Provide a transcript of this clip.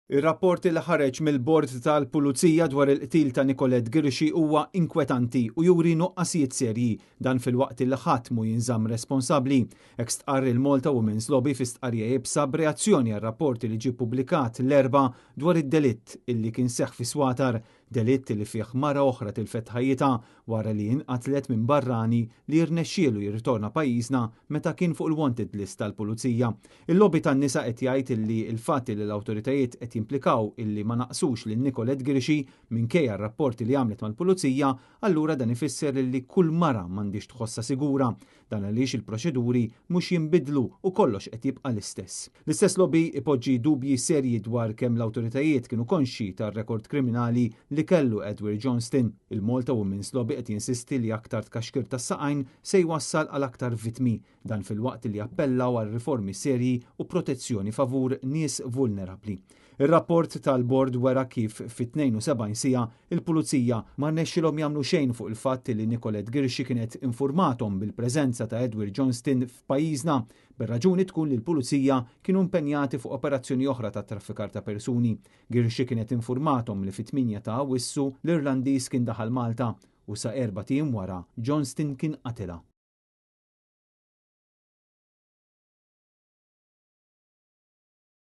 Ir-rapport li ħareġ mill-Bord tal-Pulizija dwar il-qtil ta' Nicolette Girxi huwa inkwetanti u juri nuqqasijiet serji dan fil-waqt li ħadd mu jinżamm responsabbli. Hekk stqarr il-Malta Women's Lobby fi stqarrija jibsa b'reazzjoni għar-rapporti li ġie ppubblikat l-erba' dwar id-delitt illi kien seħħ fi Swatar, delitt li fih mara oħra tilfet ħajjitha wara li inqatlet minn barrani li jirnexxielu jirritorna pajjiżna meta kien fuq il-wanted list tal-Pulizija. Il-lobby tan-nisa qed jgħid illi l-fatt li l-awtoritajiet qed jimplikaw illi ma naqsux lil Nicolette Girxi minkejja r-rapporti li għamlet mal-Pulizija, allura dan ifisser li kull mara m'għandix tħossha sigura. Dan għaliex il-proċeduri mhux jinbidlu u kollox qed jibqa' l-istess. L-istess lobby ipoġġi dubji serji dwar kemm l-awtoritajiet kienu konxi tar-rekord kriminali li kellu Edward Johnston. Il-Malta Women's Lobby qed jinsisti li aktar tkaxkir tas-saqajn se jwassal għal aktar vittmi, dan fil-waqt li appellaw għal riformi serji u protezzjoni favur nies vulnerabbli. Ir-rapport tal-bord wera kif fit-72 sija il-Pulizija ma rnexxilhom jagħmlu xejn fuq il-fatt li Nicolette Girxi kienet infurmathom bil-preżenza ta' Edward Johnston f'pajjiżna, bir-raġuni tkun li l-Pulizija kienu impenjati fuq operazzjoni oħra ta' traffikar ta' persuni. Girxi kienet infurmathom li fit-8 ta' Awwissu l-Irlandiż kien daħal Malta u sa 4 tim wara Johnston kien qatilha.